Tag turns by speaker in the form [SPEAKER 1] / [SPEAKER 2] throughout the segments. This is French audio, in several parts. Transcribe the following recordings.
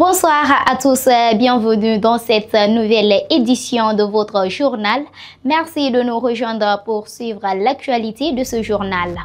[SPEAKER 1] Bonsoir à tous, bienvenue dans cette nouvelle édition de votre journal. Merci de nous rejoindre pour suivre l'actualité de ce journal.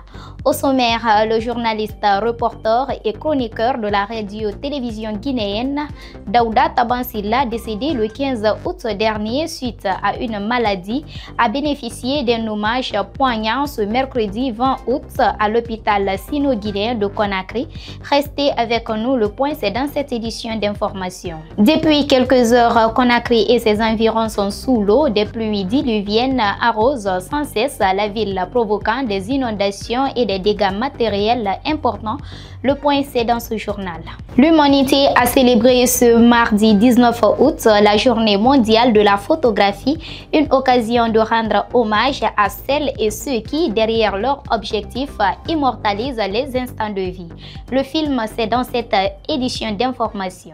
[SPEAKER 1] Au sommaire, le journaliste, reporter et chroniqueur de la radio-télévision guinéenne, Daouda Tabansilla, décédé le 15 août dernier suite à une maladie, a bénéficié d'un hommage poignant ce mercredi 20 août à l'hôpital sino-guinéen de Conakry. Restez avec nous, le point c'est dans cette édition d'information. Depuis quelques heures, Conakry et ses environs sont sous l'eau. Des pluies diluviennes arrosent sans cesse la ville, provoquant des inondations et des dégâts matériels importants. Le point c'est dans ce journal. L'humanité a célébré ce mardi 19 août la journée mondiale de la photographie, une occasion de rendre hommage à celles et ceux qui, derrière leur objectif, immortalisent les instants de vie. Le film c'est dans cette édition d'information.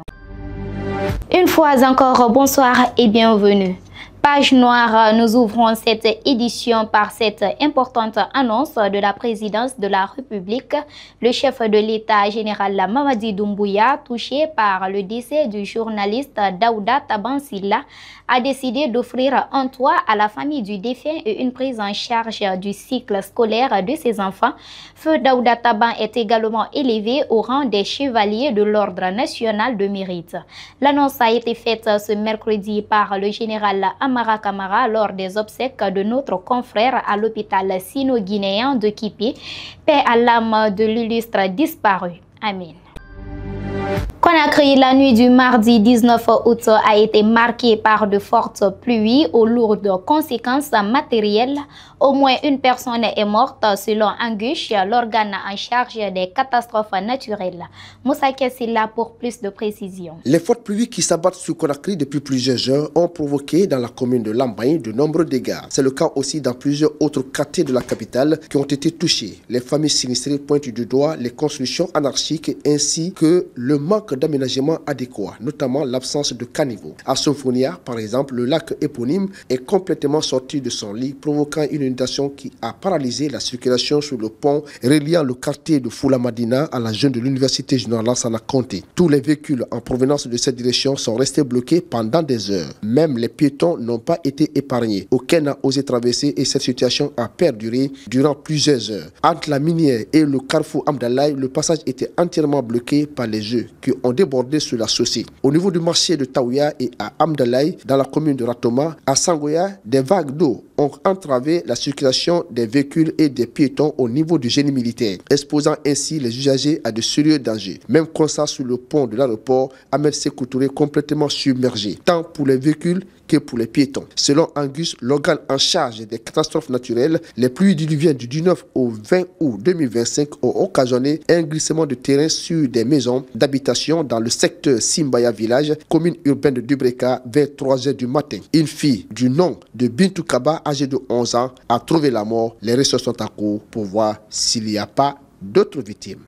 [SPEAKER 1] Une fois encore, bonsoir et bienvenue. Page noire, nous ouvrons cette édition par cette importante annonce de la présidence de la République. Le chef de l'État général Mamadi Doumbouya, touché par le décès du journaliste Daouda Tabansilla, a décidé d'offrir un toit à la famille du défunt et une prise en charge du cycle scolaire de ses enfants. Feu Daouda Taban est également élevé au rang des chevaliers de l'Ordre national de mérite. L'annonce a été faite ce mercredi par le général Amara Kamara lors des obsèques de notre confrère à l'hôpital sino-guinéen de Kipé. Paix à l'âme de l'illustre disparu. Amen. Conakry, la nuit du mardi 19 août a été marquée par de fortes pluies aux lourdes conséquences matérielles. Au moins une personne est morte selon Anguche, l'organe en charge des catastrophes naturelles. Moussa Kessila pour plus de précisions.
[SPEAKER 2] Les fortes pluies qui s'abattent sur Conakry depuis plusieurs heures ont provoqué dans la commune de Lambaye de nombreux dégâts. C'est le cas aussi dans plusieurs autres quartiers de la capitale qui ont été touchés. Les familles sinistrées pointent du doigt les constructions anarchiques ainsi que le manque d'aménagement adéquat, notamment l'absence de caniveau. À Sofonia, par exemple, le lac éponyme est complètement sorti de son lit, provoquant une inondation qui a paralysé la circulation sur le pont reliant le quartier de Foulamadina à la zone de l'université générale Lansana Conté. Tous les véhicules en provenance de cette direction sont restés bloqués pendant des heures. Même les piétons n'ont pas été épargnés. Aucun n'a osé traverser et cette situation a perduré durant plusieurs heures. Entre la minière et le carrefour Amdalaï, le passage était entièrement bloqué par les œufs qui ont débordé sur la chaussée. Au niveau du marché de Taouya et à Amdalaï, dans la commune de Ratoma, à Sangoya, des vagues d'eau ont entravé la circulation des véhicules et des piétons au niveau du génie militaire, exposant ainsi les usagers à de sérieux dangers. Même constat sur le pont de l'aéroport Ahmed Sékou Touré complètement submergé, tant pour les véhicules que pour les piétons. Selon Angus, l'organe en charge des catastrophes naturelles, les pluies diluviennes du 19 au 20 août 2025 ont occasionné un glissement de terrain sur des maisons d'habitation dans le secteur Simbaya Village, commune urbaine de Dubreka, vers 3 h du matin. Une fille du nom de Bintou Kaba, âgée de 11 ans, a trouvé la mort. Les ressources sont à court pour voir s'il n'y a pas d'autres victimes.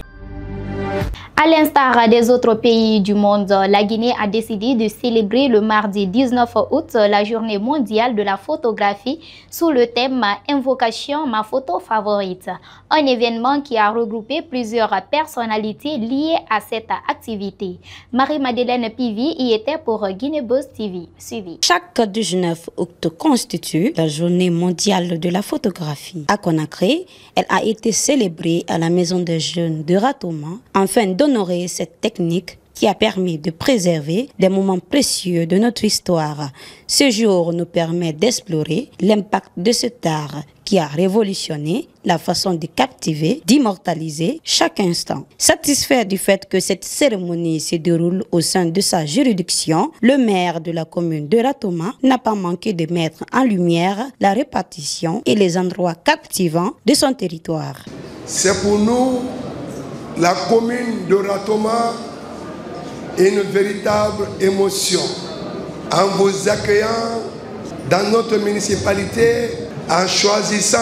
[SPEAKER 1] À l'instar des autres pays du monde, la Guinée a décidé de célébrer le mardi 19 août la journée mondiale de la photographie sous le thème « Invocation, ma photo favorite ». Un événement qui a regroupé plusieurs personnalités liées à cette activité. Marie-Madeleine Pivi y était pour Guinée Buzz TV. Suivi.
[SPEAKER 3] Chaque 19 août constitue la journée mondiale de la photographie. À Conakry, elle a été célébrée à la Maison des Jeunes de Ratoma afin d'honorer cette technique qui a permis de préserver des moments précieux de notre histoire. Ce jour nous permet d'explorer l'impact de cet art qui a révolutionné la façon de captiver, d'immortaliser chaque instant. Satisfait du fait que cette cérémonie se déroule au sein de sa juridiction, le maire de la commune de Ratoma n'a pas manqué de mettre en lumière la répartition et les endroits captivants de son territoire.
[SPEAKER 4] C'est pour nous, la commune de Ratoma, une véritable émotion en vous accueillant dans notre municipalité, en choisissant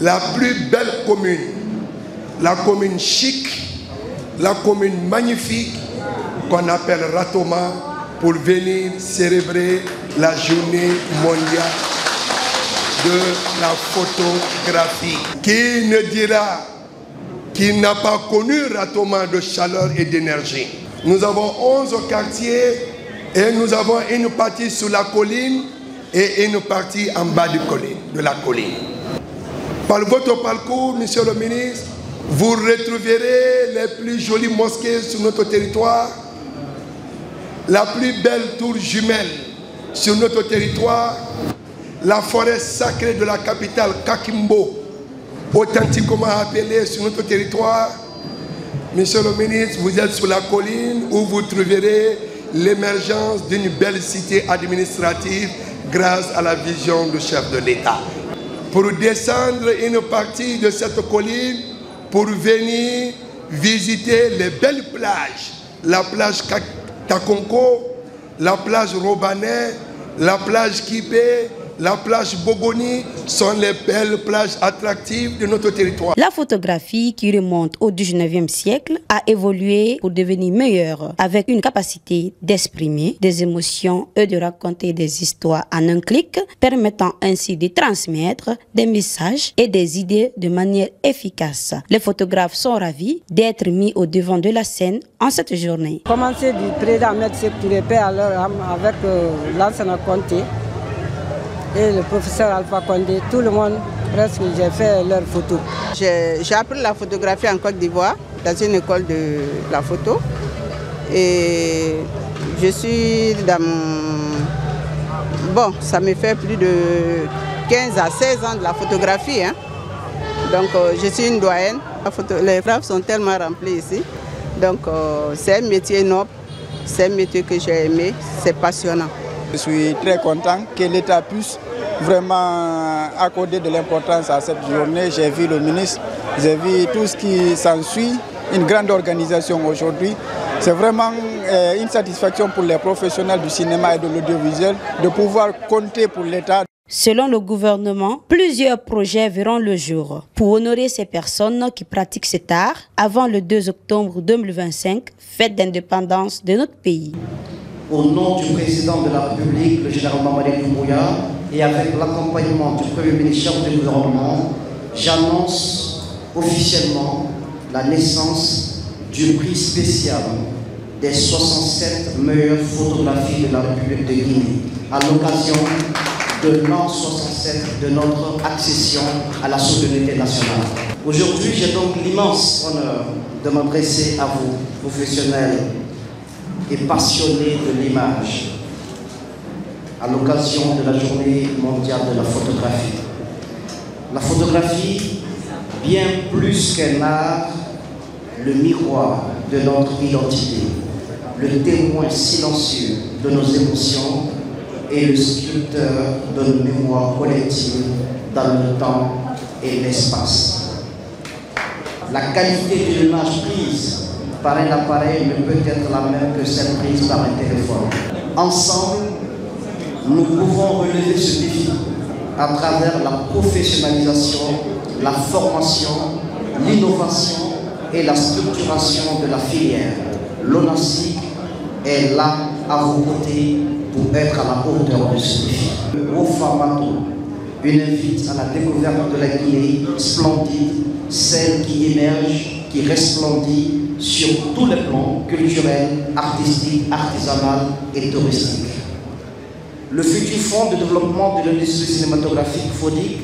[SPEAKER 4] la plus belle commune, la commune chic, la commune magnifique qu'on appelle Ratoma pour venir célébrer la journée mondiale de la photographie. Qui ne dira qu'il n'a pas connu Ratoma de chaleur et d'énergie? Nous avons 11 quartiers et nous avons une partie sur la colline et une partie en bas de la colline. Par votre parcours, monsieur le ministre, vous retrouverez les plus jolies mosquées sur notre territoire, la plus belle tour jumelle sur notre territoire, la forêt sacrée de la capitale Kakimbo, authentiquement appelée sur notre territoire. Monsieur le ministre, vous êtes sur la colline où vous trouverez l'émergence d'une belle cité administrative grâce à la vision du chef de l'État. Pour descendre une partie de cette colline, pour venir visiter les belles plages, la plage Takonko, la plage Robanet, la plage Kipé, la plage Bogoni sont les belles plages attractives de notre territoire.
[SPEAKER 3] La photographie, qui remonte au 19e siècle, a évolué pour devenir meilleure, avec une capacité d'exprimer des émotions et de raconter des histoires en un clic, permettant ainsi de transmettre des messages et des idées de manière efficace. Les photographes sont ravis d'être mis au devant de la scène en cette journée.
[SPEAKER 5] Commencer du président Ahmed Sékou Touré à leur âme avec l'ancien Conté et le professeur Alpha Condé, tout le monde, presque, j'ai fait leurs photos.
[SPEAKER 6] J'ai appris la photographie en Côte d'Ivoire, dans une école de la photo. Et je suis dans mon... Bon, ça me fait plus de 15 à 16 ans de la photographie. Hein. Donc, je suis une doyenne. Les frappes sont tellement remplies ici. Donc, c'est un métier noble, c'est un métier que j'ai aimé, c'est passionnant.
[SPEAKER 7] Je suis très content que l'État puisse vraiment accorder de l'importance à cette journée. J'ai vu le ministre, j'ai vu tout ce qui s'ensuit, une grande organisation aujourd'hui. C'est vraiment une satisfaction pour les professionnels du cinéma et de l'audiovisuel de pouvoir compter pour l'État.
[SPEAKER 3] Selon le gouvernement, plusieurs projets verront le jour pour honorer ces personnes qui pratiquent cet art avant le 2 octobre 2025, fête d'indépendance de notre pays.
[SPEAKER 8] Au nom du président de la République, le général Mamadi Doumbouya, et avec l'accompagnement du Premier ministre du gouvernement, j'annonce officiellement la naissance du prix spécial des 67 meilleures photographies de la République de Guinée, à l'occasion de l'an 67 de notre accession à la souveraineté nationale. Aujourd'hui, j'ai donc l'immense honneur de m'adresser à vous, professionnels et passionnés de l'image, à l'occasion de la Journée mondiale de la photographie. La photographie, bien plus qu'un art, le miroir de notre identité, le témoin silencieux de nos émotions et le sculpteur de nos mémoires collectives dans le temps et l'espace. La qualité de l'image prise par un appareil ne peut être la même que celle prise par un téléphone. Ensemble, nous pouvons relever ce défi à travers la professionnalisation, la formation, l'innovation et la structuration de la filière. L'ONACIC est là à vos côtés pour être à la hauteur de ce défi. Au Famato, une invite à la découverte de la Guinée splendide, celle qui émerge, qui resplendit sur tous les plans culturels, artistiques, artisanal et touristiques. Le futur fonds de développement de l'industrie cinématographique FODIC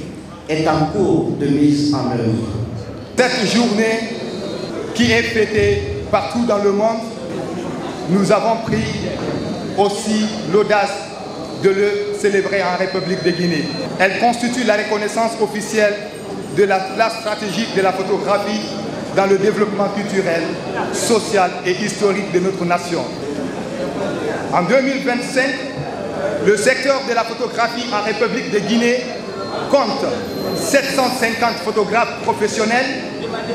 [SPEAKER 8] est en cours de mise en œuvre.
[SPEAKER 9] Cette journée qui est fêtée partout dans le monde, nous avons pris aussi l'audace de le célébrer en République de Guinée. Elle constitue la reconnaissance officielle de la place stratégique de la photographie dans le développement culturel, social et historique de notre nation. En 2025, le secteur de la photographie en République de Guinée compte 750 photographes professionnels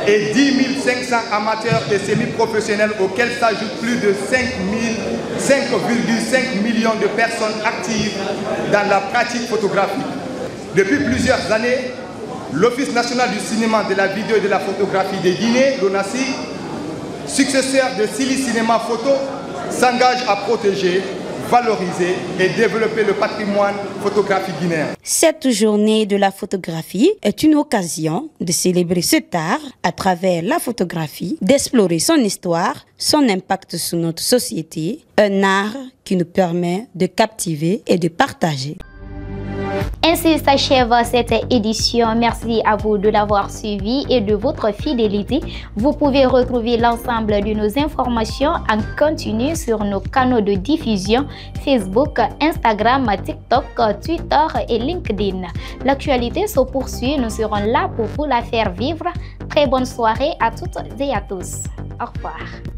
[SPEAKER 9] et 10 500 amateurs et semi-professionnels auxquels s'ajoutent plus de 5,5 millions de personnes actives dans la pratique photographique. Depuis plusieurs années, l'Office national du cinéma, de la vidéo et de la photographie de Guinée, l'ONACIC, successeur de Sili Cinéma Photo, s'engage à protéger, valoriser et développer le patrimoine photographique guinéen.
[SPEAKER 3] Cette journée de la photographie est une occasion de célébrer cet art à travers la photographie, d'explorer son histoire, son impact sur notre société, un art qui nous permet de captiver et de partager.
[SPEAKER 1] Ainsi s'achève cette édition. Merci à vous de l'avoir suivi et de votre fidélité. Vous pouvez retrouver l'ensemble de nos informations en continu sur nos canaux de diffusion Facebook, Instagram, TikTok, Twitter et LinkedIn. L'actualité se poursuit. Nous serons là pour vous la faire vivre. Très bonne soirée à toutes et à tous. Au revoir.